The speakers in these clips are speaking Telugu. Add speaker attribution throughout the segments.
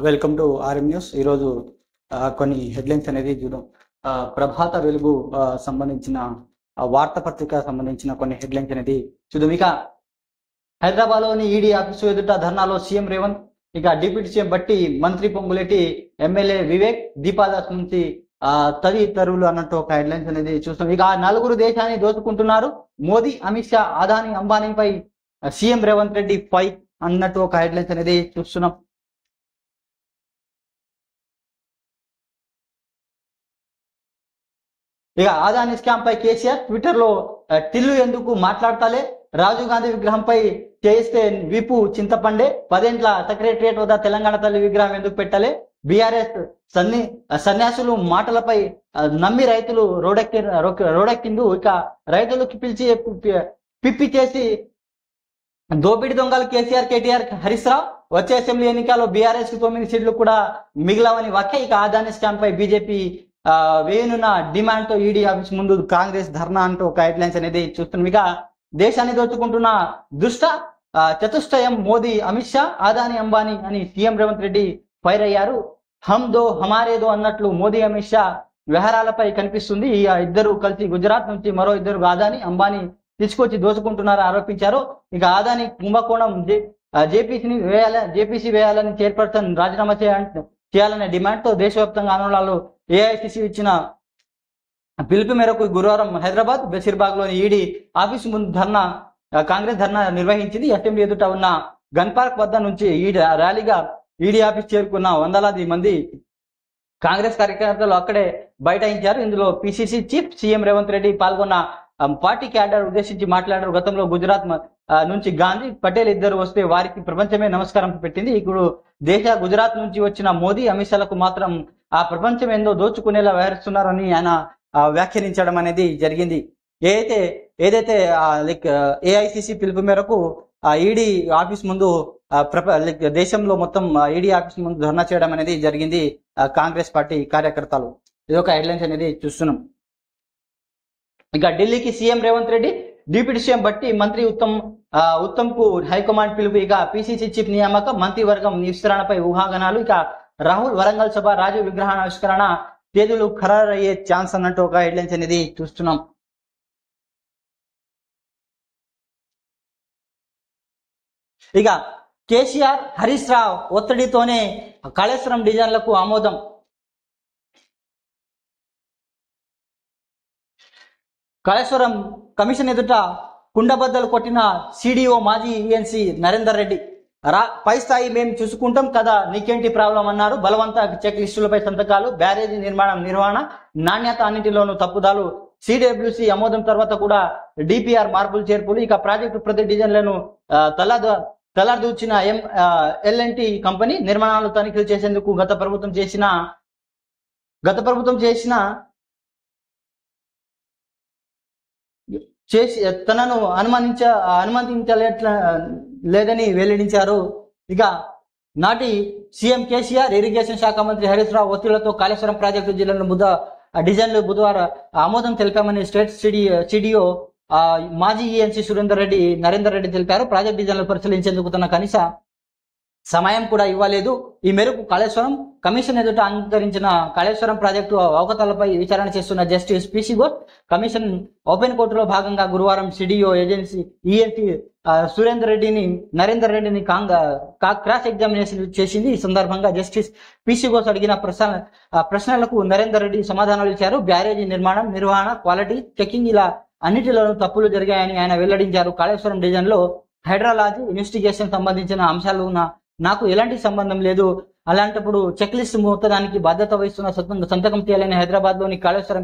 Speaker 1: Welcome to RM news. ఈరోజు కొన్ని హెడ్లైన్స్ అనేది చూద్దాం. ప్రభాత వెలుగు సంబంధించిన వార్తాపత్రిక సంబంధించిన కొన్ని హెడ్లైన్స్ అనేది చూద్దాం. ఇక హైదరాబాద్లోని ఈడీ ఆఫీసు ఎదుట ధర్నాలో సీఎం రేవంత్, ఇక డిప్యూటీ సీఎం బట్టి, మంత్రి పొంగులేటి, ఎమ్మెల్యే వివేక్, దీపాదాస్ నుంచి తదితరులు అన్నట్టు ఒక హెడ్లైన్స్ అనేది చూస్తాం. ఇక నలుగురు దేశాన్ని దోచుకుంటున్నారు, మోదీ, అమిత్ షా, అదానీ, అంబానీపై సీఎం రేవంత్ రెడ్డి ఫైట్ అన్నట్టు ఒక హెడ్లైన్స్ అనేది చూస్తున్నాం. ఇక అదానీ స్కామ్ పై కేసీఆర్ ట్విట్టర్ లో టిల్లు ఎందుకు మాట్లాడతాలే, రాజీవ్ గాంధీ విగ్రహంపై చేయిస్తే విపు చింతపండే, 10 ఏళ్ల సెక్రటరియట్ వద్ద తెలంగాణ తల్లి విగ్రహం ఎందుకు పెట్టాలి, బీఆర్ఎస్ సన్యాసులు మాటలపై నమ్మి రైతులు రోడెక్కిండు, ఇక రైతులకు పిలిచి పిప్పి చేసి దోపిడి దొంగలు కేసీఆర్, కేటీఆర్, హరీష్ రావు, వచ్చే అసెంబ్లీ ఎన్నికల్లో బీఆర్ఎస్ కి 9 సీట్లు కూడా మిగిలవని వ్యాఖ్య. ఇక అదానీ స్కామ్ పై బీజేపీ వేయనున్న డిమాండ్ తో ఈడీ ఆఫీస్ ముందు కాంగ్రెస్ ధర్నా అంటూ ఒక హెడ్లైన్స్ అనేది చూస్తున్నాం. ఇక దేశాన్ని దోచుకుంటున్న దుష్ట చతుష్టయం మోదీ, అమిత్ షా, అదానీ, అంబానీ అని సీఎం రేవంత్ రెడ్డి ఫైర్ అయ్యారు. హమ్ దో హమారేదో అన్నట్లు మోదీ, అమిత్ షా వ్యవహారాలపై కనిపిస్తుంది. ఈ ఇద్దరు కలిసి గుజరాత్ నుంచి మరో ఇద్దరు అదానీ, అంబానీ తీసుకొచ్చి దోచుకుంటున్నారని ఆరోపించారు. ఇక అదానీ కుంభకోణం జేపీసీ వేయాలని చైర్పర్సన్ రాజీనామా చేయాలనే డిమాండ్ తో దేశవ్యాప్తంగా ఆందోళనలు ఏఐసిసి ఇచ్చిన పిలుపు మేరకు గురువారం హైదరాబాద్ బషీర్బాగ్ లోని ఈడీ ఆఫీసు ముందు కాంగ్రెస్ ధర్నా నిర్వహించింది. అసెంబ్లీ ఎదుట ఉన్న గన్ పార్క్ వద్ద నుంచి ర్యాలీగా ఈడీ ఆఫీస్ చేరుకున్న వందలాది మంది కాంగ్రెస్ కార్యకర్తలు అక్కడే బైఠాయించారు. ఇందులో PCC chief CM Revanth Reddy పాల్గొన్న పార్టీ క్యాడర్ ఉద్దేశించి మాట్లాడారు. గతంలో గుజరాత్ నుంచి గాంధీ, పటేల్ ఇద్దరు వస్తే వారికి ప్రపంచమే నమస్కారం పెట్టింది. ఇప్పుడు గుజరాత్ నుంచి వచ్చిన మోదీ, అమిత్ షాలకు మాత్రం ఆ ప్రపంచం ఏందో దోచుకునేలా వ్యవహరిస్తున్నారని ఆయన వ్యాఖ్యానించడం అనేది జరిగింది. ఏదైతే ఏఐసిసి పిలుపు మేరకు ఈడీ ఆఫీస్ ముందు దేశంలో మొత్తం ఈడీ ఆఫీస్ ముందు ధర్నా చేయడం అనేది జరిగింది కాంగ్రెస్ పార్టీ కార్యకర్తలు. ఇది ఒక హెడ్లైన్స్ అనేది చూస్తున్నాం. ఇక ఢిల్లీకి CM Revanth Reddy, deputy CM బట్టి, మంత్రి ఉత్తమ్ కు హైకమాండ్ పిలుపు. ఇక పిసిసి చీఫ్ నియామకం, మంత్రివర్గం విస్తరణపై ఊహాగానాలు. ఇక రాహుల్ వరంగల్ సభ, రాజీవ్ విగ్రహావిష్కరణ తేదీలు ఖరారయ్యే ఛాన్స్ అన్నట్టు ఒక హెడ్లైన్స్ అనేది చూస్తున్నాం. ఇక కేసీఆర్, హరీష్ రావు ఒత్తిడితోనే కాళేశ్వరం డిజైన్లకు ఆమోదం. కాళేశ్వరం కమిషన్ ఎదుట కుండబద్దలు కొట్టిన సిడిఓ, మాజీ ఈఎన్సీ నరేందర్ రెడ్డి. పై స్థాయి మేము చూసుకుంటాం కదా, నీకేంటి ప్రాబ్లం అన్నారు. బలవంత చెక్ లిస్టులపై సంతకాలు, బ్యారేజీ నిర్వహణ, నాణ్యత అన్నింటిలోనూ తప్పుదాలు. సిడబ్ల్యూసి ఆమోదం తర్వాత కూడా డిపిఆర్ మార్పులు చేర్పులు. ఇక ప్రాజెక్టు ప్రతి డిజైన్లను తలదూచిన ఎల్ఎన్టీ కంపెనీ నిర్మాణాలు తనిఖీలు చేసేందుకు గత ప్రభుత్వం చేసి తనను అనుమతించలేదని వెల్లడించారు. ఇక నాటి సీఎం కేసీఆర్, ఇరిగేషన్ శాఖ మంత్రి హరీష్ రావు ఒత్తిళ్లతో కాళేశ్వరం ప్రాజెక్టు డిజైన్లు బుధవారం ఆమోదం తెలిపామని స్టేట్ సిడిఓ మాజీ ఈఎన్సీ నరేందర్ రెడ్డి తెలిపారు. ప్రాజెక్ట్ డిజైన్లు పరిశీలించేందుకు తన కనీస సమయం కూడా ఇవ్వలేదు. ఈ మేరకు కాళేశ్వరం కమిషన్ ఎదుట అంగీకరించిన కాళేశ్వరం ప్రాజెక్టు అవకతలపై విచారణ చేస్తున్న justice PC Ghosh commission open కోర్టులో భాగంగా గురువారం సిడిఓ ఈఎన్సీ నరేందర్ రెడ్డిని క్రాస్ ఎగ్జామినేషన్ చేసింది. ఈ సందర్భంగా జస్టిస్ పిసి ఘోష్ అడిగిన ప్రశ్నలకు నరేందర్ రెడ్డి సమాధానాలు ఇచ్చారు. బ్యారేజీ నిర్మాణం, నిర్వహణ, క్వాలిటీ చెకింగ్ ఇలా అన్నిటిలోనూ తప్పులు జరిగాయని ఆయన వెల్లడించారు. కాళేశ్వరం డిజైన్ లో హైడ్రాలజీ ఇన్వెస్టిగేషన్ సంబంధించిన అంశాలు నాకు ఎలాంటి సంబంధం లేదు. అలాంటప్పుడు చెక్ లిస్ట్ మొత్తడానికి బాధ్యత వహిస్తున్న సంతకం చేయాలని హైదరాబాద్ లోని కాళేశ్వరం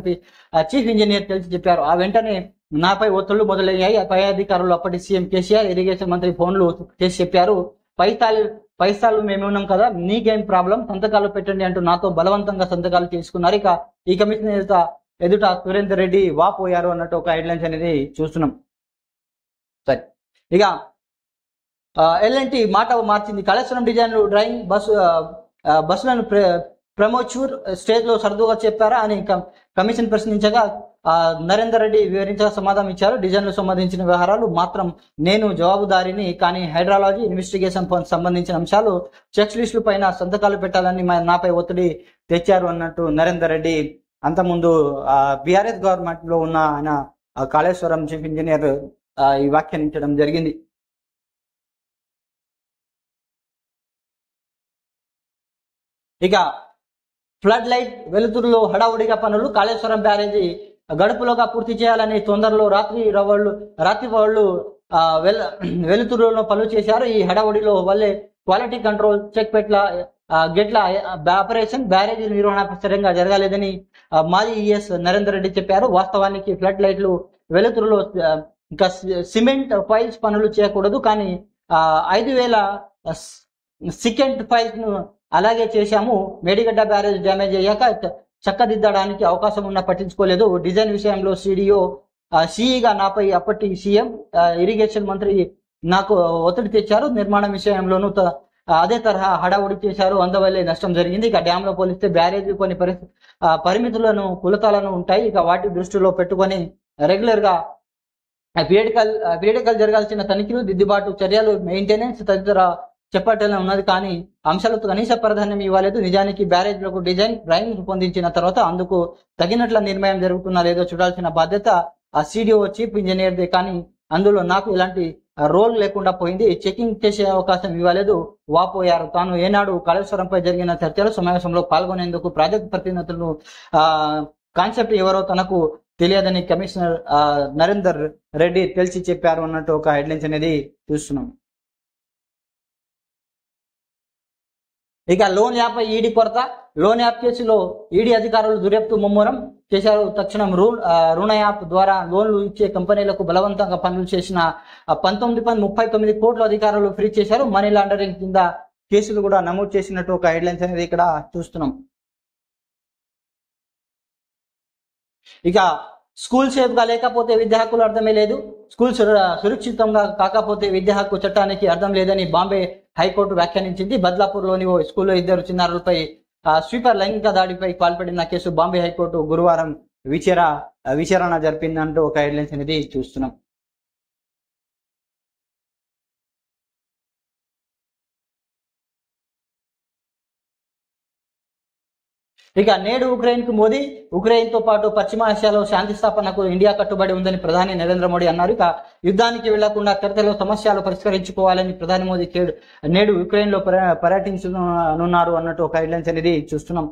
Speaker 1: చీఫ్ ఇంజనీర్ తెలిసి చెప్పారు. ఆ వెంటనే నాపై ఒత్తిళ్లు మొదలయ్యాయి. పై అధికారులు అప్పటి సీఎం కేసీఆర్, ఇరిగేషన్ మంత్రి ఫోన్లు చేసి చెప్పారు, పైసాలు మేమున్నాం కదా, నీకేం ప్రాబ్లం, సంతకాలు పెట్టండి అంటూ నాతో బలవంతంగా సంతకాలు చేసుకున్నారు. ఇక ఈ కమిషన్ ఎదుట సురేందర్ రెడ్డి వాపోయారు అన్నట్టు ఒక హెడ్లైన్స్ అనేది చూస్తున్నాం. సరే, ఇక ఎల్ఎన్టీ మాట మార్చింది. కాళేశ్వరం డిజైన్లు డ్రైవింగ్ బస్సులను ప్రమోచూర్ స్టేజ్ లో సర్దుగా చెప్పారా అని కమిషన్ ప్రశ్నించగా నరేందర్ రెడ్డి వివరించిన సమాధానం ఇచ్చారు. డిజైన్లకు సంబంధించిన వ్యవహారాలు మాత్రం నేను జవాబుదారిని, కానీ హైడ్రాలజీ ఇన్వెస్టిగేషన్ సంబంధించిన అంశాలు చెక్ లిస్టుల పైన సంతకాలు పెట్టాలని నాపై ఒత్తిడి తెచ్చారు అన్నట్టు నరేందర్ రెడ్డి అంతకుముందు బీఆర్ఎస్ గవర్నమెంట్ లో ఉన్న ఆయన కాళేశ్వరం చీఫ్ ఇంజనీర్ ఈ వ్యాఖ్యానించడం జరిగింది. ఇక ఫ్లడ్ లైట్ వెలుతురులో హడావుడిగా పనులు. కాళేశ్వరం బ్యారేజీ గడుపులోగా పూర్తి చేయాలని తొందరలో రాత్రి వాళ్ళు వెలుతురులో పనులు చేశారు. ఈ హడావుడిలో వల్లే క్వాలిటీ కంట్రోల్ చెక్ గేట్ల ఆపరేషన్ బ్యారేజీ నిర్వహణ సరిగ్గా జరగలేదని మాజీ ఈఎస్ నరేందర్ రెడ్డి చెప్పారు. వాస్తవానికి ఫ్లడ్ లైట్లు వెలుతురులో ఇంకా సిమెంట్ ఫైల్స్ పనులు చేయకూడదు, కానీ 5,000 సికెంట్ ఫైల్స్ ను అలాగే చేశాము. మేడిగడ్డ బ్యారేజ్ డ్యామేజ్ అయ్యాక చక్కదిద్దడానికి అవకాశం ఉన్నా పట్టించుకోలేదు. డిజైన్ విషయంలో సిఈగా నాపై అప్పటి సీఎం ఇరిగేషన్ మంత్రి నాకు ఒత్తిడి తెచ్చారు. నిర్మాణం విషయంలోనూ అదే తరహా హడావుడి చేశారు. అందువల్లే నష్టం జరిగింది. ఇక డ్యామ్ లో పోలిస్తే బ్యారేజ్ కొన్ని పరిమితులను కులతాలను ఉంటాయి. ఇక వాటి దృష్టిలో పెట్టుకొని రెగ్యులర్ గా పీరియాడికల్ జరగాల్సిన తనిఖీలు, దిద్దుబాటు చర్యలు, మెయింటెనెన్స్ తదితర చెప్పటం ఉన్నది, కానీ అంశాలకు కనీస ప్రాధాన్యం ఇవ్వలేదు. నిజానికి బ్యారేజ్లకు డిజైన్ డ్రాయింగ్ రూపొందించిన తర్వాత అందుకు తగినట్ల నిర్ణయం జరుగుతున్నా లేదో చూడాల్సిన బాధ్యత ఆ సిడిఓ చీఫ్ ఇంజనీర్దే, కానీ అందులో నాకు ఎలాంటి రోల్ లేకుండా పోయింది. చెకింగ్ చేసే అవకాశం ఇవ్వలేదు, వాపోయారు. తాను ఏనాడు కాళేశ్వరంపై జరిగిన చర్చల సమావేశంలో పాల్గొనేందుకు ప్రాజెక్టు ప్రతినిధులను కాన్సెప్ట్ ఎవరో తనకు తెలియదని కమిషనర్ నరేందర్ రెడ్డి తెలిసి చెప్పారు అన్నట్టు ఒక హెడ్లైన్స్ అనేది చూస్తున్నాం. ఇక లోన్ యాప్పై ఈడీ కొరత. లోన్ యాప్ కేసులో ఈడీ అధికారులు దర్యాప్తు ముమ్మరం చేశారు. తక్షణం రుణ యాప్ ద్వారా లోన్లు ఇచ్చే కంపెనీలకు బలవంతంగా పనులు చేసిన 19.39 కోట్ల అధికారులు ఫ్రీ చేశారు. మనీ లాండరింగ్ కింద కేసులు కూడా నమోదు చేసినట్టు ఒక హెడ్లైన్స్ అనేది ఇక్కడ చూస్తున్నాం. ఇక స్కూల్ సేఫ్ గా లేకపోతే విద్యా హక్కులు అర్థమే లేదు. స్కూల్ సురక్షితంగా కాకపోతే విద్యా హక్కు చట్టానికి అర్థం లేదని బాంబే హైకోర్టు వ్యాఖ్యానించింది. బద్లాపూర్లోని ఓ స్కూల్లో 2 చిన్నారులపై స్వీపర్ లైంగిక దాడిపై పాల్పడిన కేసు బాంబే హైకోర్టు గురువారం విచారణ జరిపిందంటూ ఒక హెడ్లైన్స్ అనేది చూస్తున్నాం. ఇక నేడు ఉక్రెయిన్ కు మోదీ. ఉక్రెయిన్ తో పాటు పశ్చిమాసియాలో శాంతి స్థాపనకు ఇండియా కట్టుబడి ఉందని ప్రధాని నరేంద్ర మోడీ అన్నారు. ఇక యుద్ధానికి వెళ్లకుండా చర్చలో సమస్యలు పరిష్కరించుకోవాలని ప్రధాని మోదీ నేడు ఉక్రెయిన్ లో పర్యటించనున్నారు అన్నట్టు ఒక హెడ్లైన్స్ అనేది చూస్తున్నాం.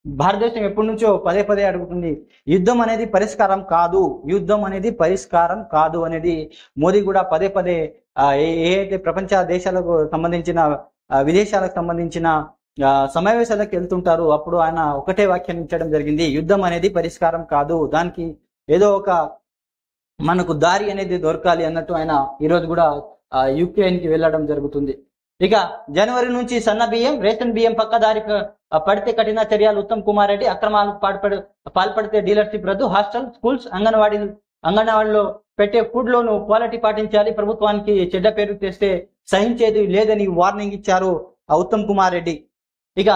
Speaker 1: భారతదేశం ఎప్పటి నుంచో పదే అడుగుతుంది, యుద్ధం అనేది పరిష్కారం కాదు, యుద్ధం అనేది పరిష్కారం కాదు అనేది మోదీ కూడా పదే ఏ అయితే ప్రపంచ దేశాలకు సంబంధించిన విదేశాలకు సంబంధించిన సమావేశాలకు వెళ్తుంటారు, అప్పుడు ఆయన ఒకటే వ్యాఖ్యానించడం జరిగింది, యుద్ధం అనేది పరిష్కారం కాదు, దానికి ఏదో ఒక మనకు దారి అనేది దొరకాలి అన్నట్టు ఆయన ఈరోజు కూడా యుక్రెయిన్ కి వెళ్ళడం జరుగుతుంది. ఇక జనవరి నుంచి సన్న బియ్యం, రేషన్ బియ్యం పక్కదారి పడితే కఠిన చర్యలు. ఉత్తమ్ కుమార్ రెడ్డి. అక్రమాలకు పాల్పడితే డీలర్షిప్ రద్దు. హాస్టల్, స్కూల్స్, అంగన్వాడీలో పెట్టే ఫుడ్ లోను క్వాలిటీ పాటించాలి. ప్రభుత్వానికి చెడ్డ పేరు తెస్తే సహించేది లేదని వార్నింగ్ ఇచ్చారు ఉత్తమ్ కుమార్ రెడ్డి. ఇక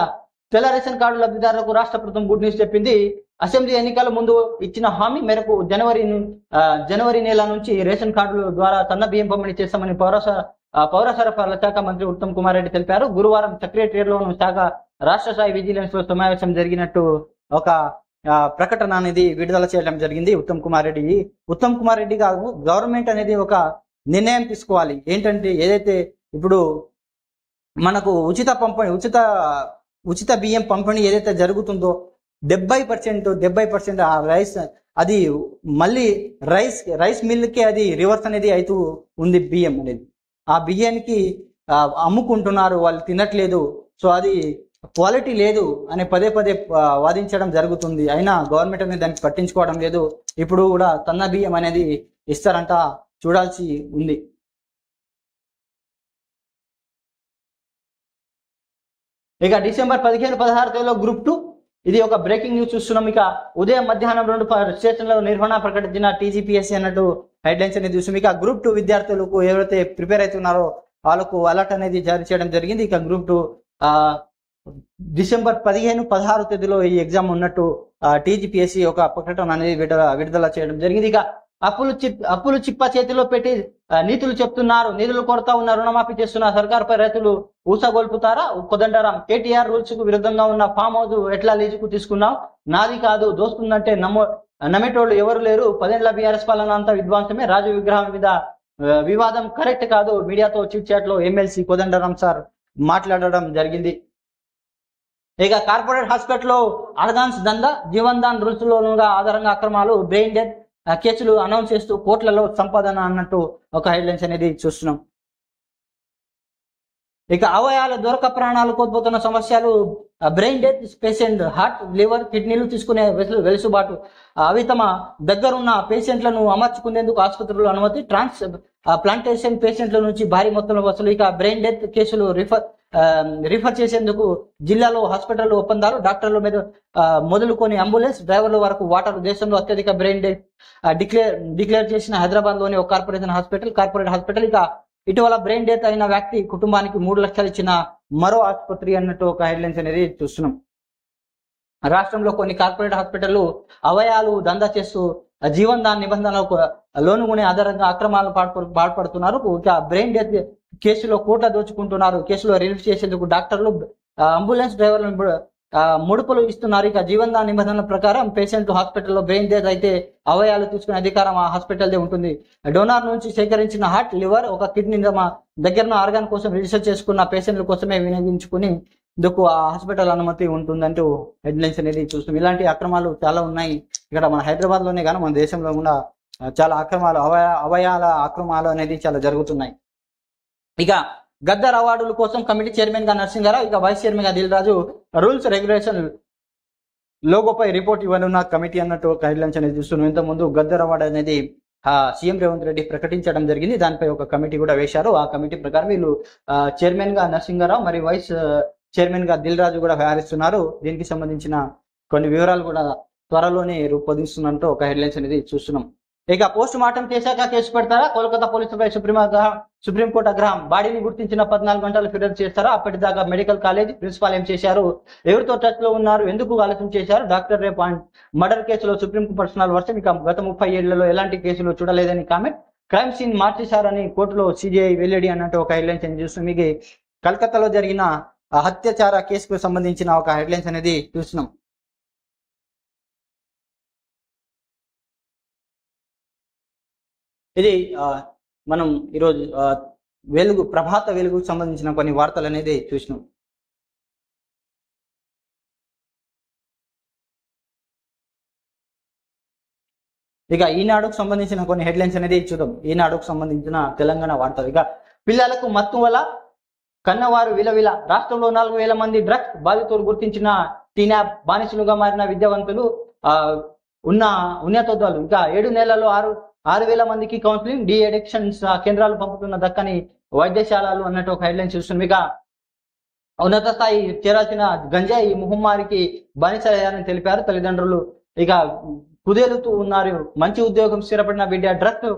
Speaker 1: తెల్ల రేషన్ కార్డు లబ్ధిదారులకు రాష్ట్ర ప్రభుత్వం గుడ్ న్యూస్ చెప్పింది. అసెంబ్లీ ఎన్నికల ముందు ఇచ్చిన హామీ మేరకు జనవరి నెల నుంచి రేషన్ కార్డుల ద్వారా సన్న బియ్యం పంపిణీ చేస్తామని పౌర సరఫరాల శాఖ మంత్రి ఉత్తమ్ కుమార్ రెడ్డి తెలిపారు. గురువారం సెక్రటేరియట్లోను శాఖ రాష్ట్ర స్థాయి విజిలెన్స్ లో సమావేశం జరిగినట్టు ఒక ప్రకటన అనేది విడుదల చేయడం జరిగింది. ఉత్తమ్ కుమార్ రెడ్డి గారు గవర్నమెంట్ అనేది ఒక నిర్ణయం తీసుకోవాలి. ఏంటంటే ఏదైతే ఇప్పుడు మనకు ఉచిత బియ్యం పంపిణీ ఏదైతే జరుగుతుందో 70% ఆ రైస్ అది మళ్ళీ రైస్ మిల్కే అది రివర్స్ అనేది అవుతూ ఉంది. బియ్యం అనేది ఆ బియ్యానికి అమ్ముకుంటున్నారు, వాళ్ళు తినట్లేదు, సో అది క్వాలిటీ లేదు అని పదే వాదించడం జరుగుతుంది. అయినా గవర్నమెంట్ అనేది దానికి పట్టించుకోవడం లేదు. ఇప్పుడు కూడా సన్న బియ్యం అనేది ఇస్తారంట, చూడాల్సి ఉంది. ఇక డిసెంబర్ 15-16 తేదీలో గ్రూప్ 2 ఇది ఒక బ్రేకింగ్ న్యూస్ చూస్తున్నాం. ఇక ఉదయం మధ్యాహ్నం 2 స్టేషన్ల నిర్వహణ ప్రకటించిన టీజీపీఎస్సీ అన్నట్టు హెడ్లైన్స్ అనేది చూస్తున్నాం. ఇక గ్రూప్ 2 విద్యార్థులకు ఎవరైతే ప్రిపేర్ అవుతున్నారో వాళ్ళకు అలర్ట్ అనేది జారీ చేయడం జరిగింది. ఇక గ్రూప్ 2 డిసెంబర్ 15-16 తేదీలో ఈ ఎగ్జామ్ ఉన్నట్టు టీజీపీఎస్సీ ఒక ప్రకటన అనేది విడుదల చేయడం జరిగింది. ఇక అప్పులు చిప్ప చేతిలో పెట్టి నీతులు చెప్తున్నారు, నిధులు కొరత ఉన్న రుణమాఫీ చేస్తున్న సర్కారుపై రైతులు ఊసగొల్పుతారా? కోదండరాం కేటీఆర్ రూల్స్ కు విరుద్ధంగా ఉన్న ఫామ్ హౌస్ ఎట్లా లీజుకు తీసుకున్నావు? నాది కాదు దోస్తుందంటే నమ్మేటోళ్ళు ఎవరు లేరు. 10 ఏళ్ల బీఆర్ఎస్ పాలన అంతా విధ్వంసమే. రాజు విగ్రహం మీద వివాదం కరెక్ట్ కాదు. మీడియాతో చిట్ చాట్ లో ఎమ్మెల్సీ కోదండరాం సార్ మాట్లాడడం జరిగింది. ఇక కార్పొరేట్ హాస్పిటల్లో ఆర్గాన్స్ దందా, జీవన్ దాన్ రూల్స్ లోనుగా ఆధారంగా అక్రమాలు, బ్రెయిన్ డెత్ కేసులు అనౌన్స్ చేస్తూ కోట్లలో సంపాదన అన్నట్టు ఒక హెడ్లైన్స్ అనేది చూస్తున్నాం. ఇక అవయాలు దొరక ప్రాణాలు కోల్పోతున్న సమస్యలు, brain death patient heart, liver, కిడ్నీలు తీసుకునే వెలుసుబాటు, అవి తమ దగ్గరున్న పేషెంట్లను అమర్చుకునేందుకు ఆసుపత్రులు అనుమతి, ప్లాంటేషన్ పేషెంట్ల నుంచి భారీ మొత్తంలో వసూలు. ఇక బ్రెయిన్ డెత్ కేసులు రిఫర్ చేసేందుకు జిల్లాలో హాస్పిటల్ ఒప్పందాలు, డాక్టర్ల మీద మొదలుకొని అంబులెన్స్ డ్రైవర్ల వరకు వాటర్. దేశంలో అత్యధిక బ్రెయిన్ డెత్ డిక్లేర్ చేసిన హైదరాబాద్ లోని ఒక కార్పొరేట్ హాస్పిటల్. ఇక ఇటీవల బ్రెయిన్ డెత్ అయిన వ్యక్తి కుటుంబానికి 3 లక్షలు ఇచ్చిన మరో ఆసుపత్రి అన్నట్టు ఒక హెడ్లైన్స్ అనేది చూస్తున్నాం. రాష్ట్రంలో కొన్ని కార్పొరేట్ హాస్పిటళ్లు అవయాలు దందా చేస్తూ జీవన్ దాన్ నిబంధనలకు లోనుగునే ఆధారంగా అక్రమాలు పాల్పడుతున్నారు. ఇక బ్రెయిన్ డెత్ కేసులో కోట్ల దోచుకుంటున్నారు. కేసులో రిలీఫ్ చేసేందుకు డాక్టర్లు, అంబులెన్స్ డ్రైవర్లను ముడుపులు ఇస్తున్నారు. ఇక జీవన్ దాన్ నిబంధనల ప్రకారం పేషెంట్ హాస్పిటల్లో బ్రెయిన్ డెత్ అయితే అవయాలు తీసుకునే అధికారం ఆ హాస్పిటల్దే ఉంటుంది. డోనార్ నుంచి సేకరించిన హార్ట్, లివర్, ఒక కిడ్నీ మా దగ్గర ఆర్గాన్ కోసం రిజిస్టర్ చేసుకున్న పేషెంట్ల కోసమే వినియోగించుకుని ఇందుకు ఆ హాస్పిటల్ అనుమతి ఉంటుందంటూ హెడ్లైన్స్ అనేది చూస్తున్నాం. ఇలాంటి అక్రమాలు చాలా ఉన్నాయి. ఇక్కడ మన హైదరాబాద్ లోనే కానీ మన దేశంలో కూడా చాలా అక్రమాలు, అవయాల అక్రమాలు అనేది చాలా జరుగుతున్నాయి. ఇక గద్దర్ అవార్డుల కోసం కమిటీ చైర్మన్ గా నరసింహారావు, ఇక వైస్ చైర్మన్ గా Dil Raju, rules regulation లోగోపై report ఇవ్వనున్న committee అన్నట్టు ఒక హెడ్లైన్స్ అనేది చూస్తున్నాం. ఇంతకుముందు గద్దర్ అవార్డు అనేది సీఎం రేవంత్ రెడ్డి ప్రకటించడం జరిగింది. దానిపై ఒక కమిటీ కూడా వేశారు. ఆ కమిటీ ప్రకారం వీళ్ళు చైర్మన్ గా నరసింహారావు మరియు వైస్ చైర్మన్ గా దిల్ రాజు కూడా వ్యవహరిస్తున్నారు. దీనికి సంబంధించిన కొన్ని వివరాలు కూడా త్వరలోనే రూపొందిస్తున్నట్టు ఒక హెడ్లైన్స్ అనేది చూస్తున్నాం. ఇక పోస్ట్ మార్టం చేశాక కేసు పెడతారా? కోల్కతా పోలీసులపై సుప్రీంకోర్టు ఆగ్రహం. బాడీని గుర్తించిన 14 గంటలు ఫిర్యాదు చేస్తారా? అప్పటిదాకా మెడికల్ కాలేజ్ ప్రిన్సిపాల్ ఏం చేశారు? ఎవరితో టచ్ లో ఉన్నారు? ఎందుకు ఆలస్యం చేశారు? డాక్టర్ రేప్ మర్డర్ కేసులో సుప్రీం పర్సనల్ వర్షన్. ఇక గత 30 ఏళ్లలో ఎలాంటి కేసులు చూడలేదని కామెంట్. క్రైమ్ సీన్ మార్చేశారని కోర్టులో సిజేఐ వెల్లడి అన్నట్టు ఒక హెడ్లైన్స్ అని చూస్తున్నాం. మీకు కలకత్తాలో జరిగిన హత్యాచార కేసుకు సంబంధించిన ఒక హెడ్లైన్స్ అనేది చూస్తున్నాం. ఇది మనం ఈరోజు ప్రభాత వెలుగుకు సంబంధించిన కొన్ని వార్తలు అనేది చూసినాం. ఇక ఈనాడుకు సంబంధించిన కొన్ని హెడ్లైన్స్ అనేది చూద్దాం. ఈనాడుకు సంబంధించిన తెలంగాణ వార్తలు. ఇక పిల్లలకు మత్తు వల్ల కన్నవారు విలవిల. రాష్ట్రంలో 4,000 మంది డ్రగ్స్ బాధితులు గుర్తించిన టీనాప్. బానిసలుగా మారిన విద్యావంతులు ఉన్నతోద్వాలు. ఇంకా 7 నెలల్లో 6,000 మందికి కౌన్సిలింగ్. డి అడిక్షన్స్ కేంద్రాలు పంపుతున్న దక్కని వైద్యశాలలు అన్నట్టు ఒక హెడ్లైన్ చూస్తున్నాం. ఇక ఉన్నత స్థాయి చేరాల్సిన గంజాయి ముహమ్మారికి బానిసయ్యారని తెలిపారు తల్లిదండ్రులు. ఇక కుదేలుతూ ఉన్నారు. మంచి ఉద్యోగం స్థిరపడిన బిడ్డ డ్రగ్స్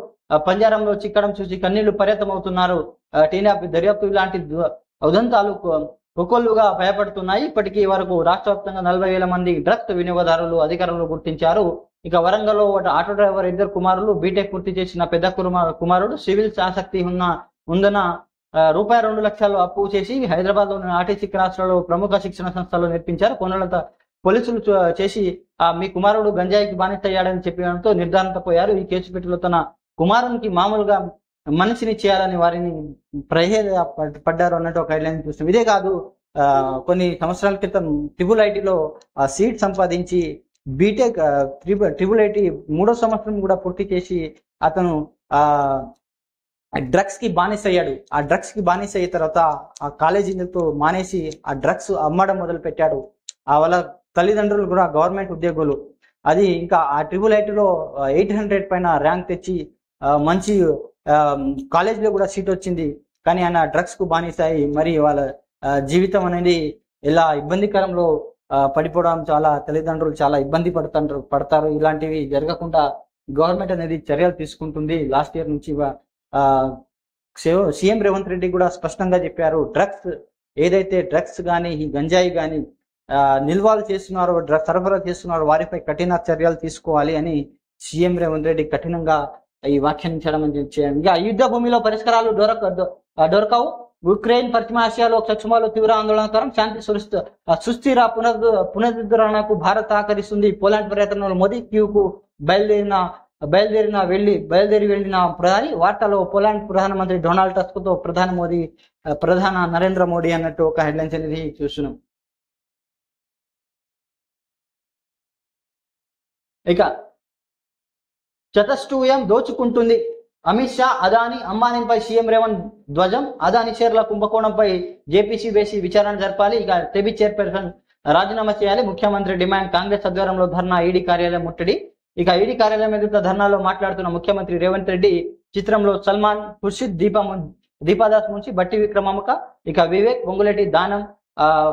Speaker 1: పంజారంలో చిక్కడం చూసి కన్నీళ్లు పర్యతమవుతున్నారు. టీనాప్ దర్యాప్తు ఇలాంటి ఉదంతాలు ఒక్కొల్లుగా భయపడుతున్నాయి. ఇప్పటికీ వరకు రాష్ట్ర వ్యాప్తంగా 40,000 మంది డ్రగ్స్ వినియోగదారులు అధికారులు గుర్తించారు. ఇక వరంగల్లో ఆటో డ్రైవర్ 2 కుమారులు, బీటెక్ పూర్తి చేసిన పెద్ద కుమారుడు సివిల్స్ ఆసక్తి ఉందన్న రూపాయి 2 లక్షలు అప్పు చేసి హైదరాబాద్ లోని ఆర్టీసీ క్లాసులలో ప్రముఖ శిక్షణ సంస్థలు నేర్పించారు. కొన్నేళ్ల పోలీసులు చేసి మీ కుమారుడు గంజాయికి బానిసయ్యాడని చెప్పడంతో నిర్ధారణతో పోయారు. ఈ కేసు పెట్టిలో తన కుమారునికి మామూలుగా మనిషిని చేయాలని వారిని పడ్డారు అన్నట్టు ఒక హెడ్లైన్ చూస్తాం. ఇదే కాదు, కొన్ని సంవత్సరాల క్రితం ట్రిపుల్ ఐటీలో సీట్ సంపాదించి బీటెక్ ట్రిపుల్ ఐటీ 3వ సంవత్సరం కూడా పూర్తి చేసి అతను డ్రగ్స్ కి బానిస అయ్యాడు. ఆ డ్రగ్స్ కి బానిస అయిన తర్వాత ఆ కాలేజీతో మానేసి ఆ డ్రగ్స్ అమ్మడం మొదలు పెట్టాడు. వాళ్ళ తల్లిదండ్రులు కూడా గవర్నమెంట్ ఉద్యోగులు. అది ఇంకా ఆ ట్రిపుల్ ఐటీలో 800 పైన ర్యాంక్ తెచ్చి మంచి కాలేజీలో కూడా సీట్ వచ్చింది. కానీ ఆయన డ్రగ్స్ కు బానిసాయి మరి వాళ్ళ జీవితం అనేది ఎలా ఇబ్బందికరంలో పడిపోవడం, చాలా తల్లిదండ్రులు చాలా ఇబ్బంది పడతారు. ఇలాంటివి జరగకుండా గవర్నమెంట్ అనేది చర్యలు తీసుకుంటుంది. లాస్ట్ ఇయర్ నుంచి సీఎం రేవంత్ రెడ్డి కూడా స్పష్టంగా చెప్పారు, డ్రగ్స్ ఏదైతే డ్రగ్స్ కానీ ఈ గంజాయి కానీ నిల్వలు చేస్తున్నారో, డ్రగ్ సరఫరా చేస్తున్నారో వారిపై కఠిన చర్యలు తీసుకోవాలి అని సీఎం రేవంత్ రెడ్డి కఠినంగా ఈ వ్యాఖ్యానించడం ఇంకా యుద్ధ భూమిలో పరిష్కారాలు దొరకవు. ఉక్రెయిన్ పశ్చిమ ఆసియాలో చచుమాలో తీవ్ర ఆందోళనకరం, శాంతి సుస్థిర పునరుద్ధరణకు భారత్ సహకరిస్తుంది. పోలాండ్ పర్యటనలో మోదీ క్యూకు బయలుదేరి వెళ్ళిన ప్రధాని. వార్తలో పోలాండ్ ప్రధానమంత్రి డొనాల్డ్ టస్క్ తో ప్రధాన నరేంద్ర మోడీ అన్నట్టు ఒక హెడ్లైన్స్ అనేది చూస్తున్నాం. ఇక చతష్టూయం దోచుకుంటుంది. అమిత్ షా, అదానీ, అంబానీపై సీఎం రేవంత్ ధ్వజం. అదానీ షేర్ల కుంభకోణంపై జేపీసీ వేసి విచారణ జరపాలి. ఇక సెబీ చైర్పర్సన్ రాజీనామా చేయాలి. ముఖ్యమంత్రి డిమాండ్. కాంగ్రెస్ ఆధ్వర్యంలో ధర్నా, ఈడీ కార్యాలయం ముట్టడి. ఇక ఈడీ కార్యాలయం ఎదుట ధర్నాలో మాట్లాడుతున్న ముఖ్యమంత్రి రేవంత్ రెడ్డి చిత్రంలో సల్మాన్ ఖుర్షిద్, దీపాదాస్ మున్షి, బట్టి విక్రమార్క, ఇక వివేక్, పొంగులేటి, దానం,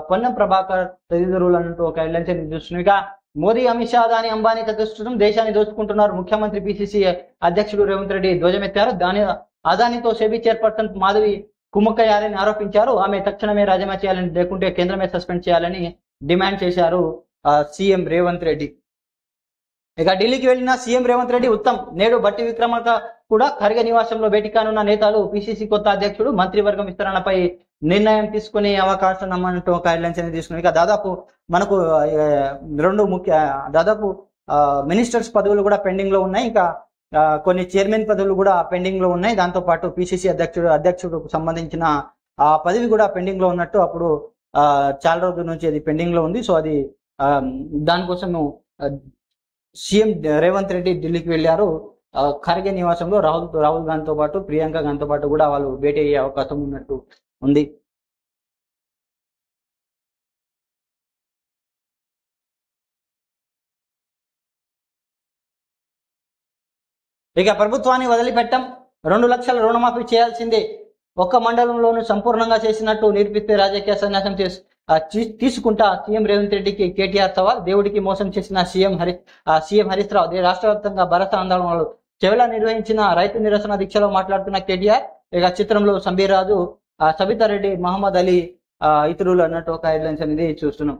Speaker 1: పొన్నం ప్రభాకర్ తదితరులు అన్నట్టు ఒక హెడ్లైన్స్ చూస్తున్నాం. ఇక మోదీ, అమిత్ షా, అదానీ, అంబానీ చతుష్టయం దేశాన్ని దోచుకుంటున్నారు. ముఖ్యమంత్రి పిసిసి అధ్యక్షుడు రేవంత్ రెడ్డి ధ్వజమెత్తారు. అదానీతో సెబీ చైర్పర్సన్ మాధవి కుమ్మక్కయ్యారని ఆరోపించారు. ఆమె తక్షణమే రాజీనామా చేయాలని, లేకుంటే కేంద్రమే సస్పెండ్ చేయాలని డిమాండ్ చేశారు సీఎం రేవంత్ రెడ్డి. ఇక ఢిల్లీకి వెళ్లిన సీఎం రేవంత్ రెడ్డి ఉత్తమ్. నేడు బట్టి విక్రమార్క కూడా ఖర్గే నివాసంలో భేటీ కానున్న నేతలు. పిసిసి కొత్త అధ్యక్షుడు మంత్రివర్గం విస్తరణపై నిర్ణయం తీసుకునే అవకాశం నమ్మనంటూ ఒక హెడ్లైన్స్ అనేది తీసుకున్నాం. ఇక దాదాపు మనకు దాదాపు మినిస్టర్స్ పదవులు కూడా పెండింగ్ లో ఉన్నాయి. ఇంకా కొన్ని చైర్మన్ పదవులు కూడా పెండింగ్ లో ఉన్నాయి. దాంతో పాటు పిసిసి అధ్యక్షుడుకు సంబంధించిన ఆ పదవి కూడా పెండింగ్ లో ఉన్నట్టు అప్పుడు చాలా రోజుల నుంచి అది పెండింగ్ లో ఉంది. సో అది దానికోసం సీఎం రేవంత్ రెడ్డి ఢిల్లీకి వెళ్ళారు. ఖర్గే నివాసంలో రాహుల్ గాంధీతో పాటు ప్రియాంక గాంధీతో పాటు కూడా వాళ్ళు భేటీ అయ్యే అవకాశం ఉన్నట్టు ఉంది. ఇక ప్రభుత్వాన్ని వదిలిపెట్టం, 2 లక్షల రుణమాఫీ చేయాల్సిందే, ఒక్క మండలంలోనూ సంపూర్ణంగా చేసినట్టు నిరూపిస్తే రాజకీయ సన్యాసం తీసుకుంటా సీఎం రేవంత్ రెడ్డికి కేటీఆర్ సవాల్. దేవుడికి మోసం చేసిన సీఎం హరీష్ రావు. రాష్ట్ర వ్యాప్తంగా భరత ఆందోళనలు చెవెల నిర్వహించిన రైతు నిరసన దీక్షలో మాట్లాడుతున్న కేటీఆర్. ఇక చిత్రంలో సంబీర్ రాజు, సబితారెడ్డి, మహమ్మద్ అలీ ఇతరులు అన్నట్టు ఒక హెడ్లైన్స్ అనేది చూస్తున్నాం.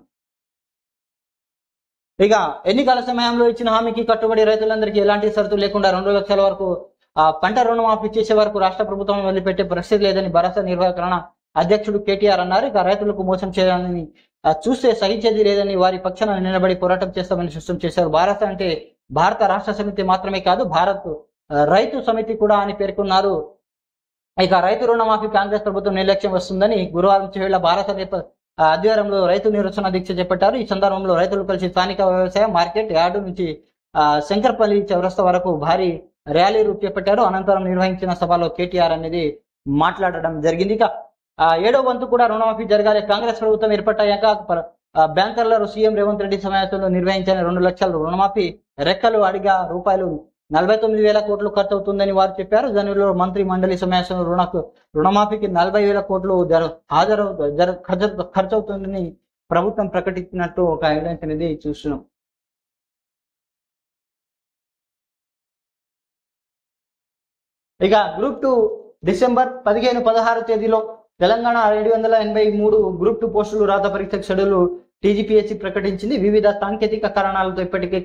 Speaker 1: ఇక ఎన్నికల సమయంలో ఇచ్చిన హామీకి కట్టుబడి రైతులందరికీ ఎలాంటి షరతు లేకుండా 2 లక్షల వరకు పంట రుణమాఫీ చేసే వరకు రాష్ట్ర ప్రభుత్వం వదిలిపెట్టే పరిస్థితి లేదని భరోసా నిర్వహణ అధ్యక్షుడు కేటీఆర్ అన్నారు. ఇక రైతులకు మోసం చేయాలని చూస్తే సహించేది లేదని, వారి పక్షాన నిలబడి పోరాటం చేస్తామని స్పష్టం చేశారు. భారత అంటే భారత రాష్ట్ర సమితి మాత్రమే కాదు, భారత్ రైతు సమితి కూడా అని పేర్కొన్నారు. ఇక రైతు రుణమాఫీ కాంగ్రెస్ ప్రభుత్వం నిర్లక్ష్యం వస్తుందని గురువారం చెవేళ భారత ఆధ్వర్యంలో రైతు నిరసన దీక్ష చేపట్టారు. ఈ సందర్భంలో రైతులు కలిసి స్థానిక వ్యవసాయ మార్కెట్ యార్డు నుంచి శంకర్పల్లి చౌరస్తా వరకు భారీ ర్యాలీ చేపట్టారు. అనంతరం నిర్వహించిన సభలో కేటీఆర్ అనేది మాట్లాడడం జరిగింది. ఇక 7వ వంతు కూడా రుణమాఫీ జరగాలి. కాంగ్రెస్ ప్రభుత్వం ఏర్పడ్డాక బ్యాంకర్లు సీఎం రేవంత్ రెడ్డి సమావేశంలో నిర్వహించిన 2 లక్షల రుణమాఫీ రెక్కలు అడిగా రూపాయలు 49,000 కోట్లు ఖర్చు అవుతుందని వారు చెప్పారు. జనవరిలో మంత్రి మండలి సమావేశంలో రుణమాఫీకి 40,000 కోట్లు ఖర్చు అవుతుందని ప్రభుత్వం ప్రకటించినట్టు ఒక హెడ్లైన్స్ అనేది చూస్తున్నాం. ఇక గ్రూప్ 2 డిసెంబర్ 15-16 తేదీలో తెలంగాణ 783 గ్రూప్ 2 పోస్టులు రాత పరీక్ష షెడ్యూల్ టీజీపీఎస్సీ ప్రకటించింది. వివిధ సాంకేతిక కారణాలతో ఇప్పటికే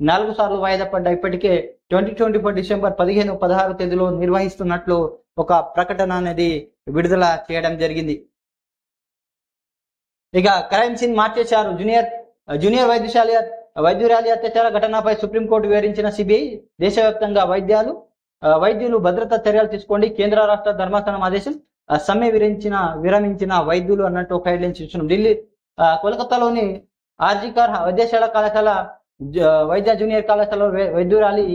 Speaker 1: 4 సార్లు వాయిదా పడ్డ ఇప్పటికే 2024 డిసెంబర్ 15-16 తేదీలో నిర్వహిస్తున్నట్లు ఒక ప్రకటన అనేది విడుదల చేయడం జరిగింది. ఇక క్రైమ్ సీన్ మార్చేశారు. జూనియర్ వైద్యురాలి అత్యాచార ఘటనపై సుప్రీంకోర్టు వివరించిన సిబిఐ. దేశవ్యాప్తంగా వైద్యులు భద్రతా చర్యలు తీసుకోండి, కేంద్ర రాష్ట్ర ధర్మాసనం ఆదేశం. సమ్మె విరమించిన వైద్యులు అన్నట్టు ఒక హెడ్లైన్ చూస్తున్నాం. కోలకత్తాలోని ఆర్జికర్ వైద్యశాల కళాశాల వైద్య జూనియర్ కళాశాలలో వైద్యురాలి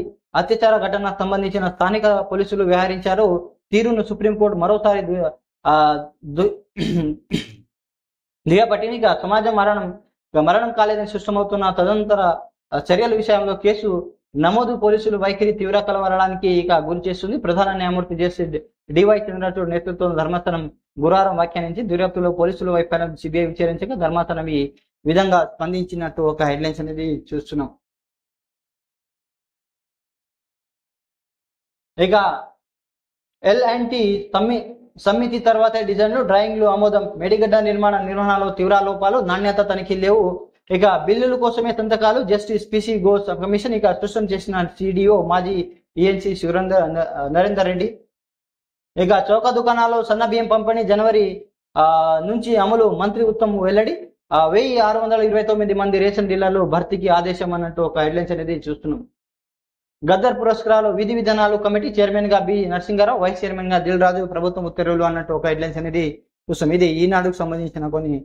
Speaker 1: అత్యాచార ఘటన సంబంధించిన స్థానిక పోలీసులు వ్యవహరించారు. తీరును సుప్రీంకోర్టు మరోసారి దుయ్యబట్టింది. ఇక సమాజం మరణం కాలేదని స్పష్టమవుతున్న తదనంతర చర్యల విషయంలో కేసు నమోదు పోలీసులు వైఖరి తీవ్ర కలవరానికి ఇక గురి చేస్తుంది. ప్రధాన న్యాయమూర్తి జస్టిస్ డివై చంద్రచూడ్ నేతృత్వంలో ధర్మాసనం గురువారం వ్యాఖ్యానించి దర్యాప్తులో పోలీసుల వైఫల్యం సిబిఐ విచారించగా ధర్మాసనం ఈ విధంగా స్పందించినట్టు ఒక హెడ్లైన్స్ అనేది చూస్తున్నాం. ఇక L&T సమితి తర్వాత డిజైన్లు డ్రాయింగ్లు ఆమోదం. మేడిగడ్డ నిర్వహణలో తీవ్ర లోపాలు, నాణ్యత తనిఖీలు లేవు. ఇక బిల్లుల కోసమే సంతకాలు. జస్టిస్ పిసి ఘోష్ కమిషన్ ఇక స్పష్టం చేసిన సిడిఓ మాజీ ఈఎన్సి నరేందర్ రెడ్డి. ఇక చౌక దుకాణాల్లో సన్న బియ్యం పంపిణీ జనవరి నుంచి అమలు. మంత్రి ఉత్తమ్ వెల్లడి. 1629 మంది రేషన్ డీలర్లు భర్తీకి ఆదేశం అన్నట్టు ఒక హెడ్లైన్స్ అనేది చూస్తున్నాం. గద్దర్ పురస్కారాలు విధి విధానాలు కమిటీ చైర్మన్ గా బి నరసింహారావు, వైస్ చైర్మన్ గా దిల్ రాజు, ప్రభుత్వం ఉత్తర్వులు అన్నట్టు ఒక హెడ్లైన్స్ అనేది చూస్తాం. ఇది ఈనాడుకు సంబంధించిన కొన్ని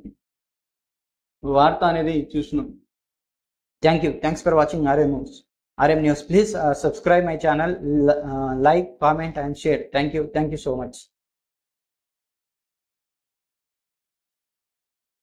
Speaker 1: వార్త అనేది చూస్తున్నాం. Thanks for watching RM News. Please subscribe my channel, like, comment and share. Thank you so much.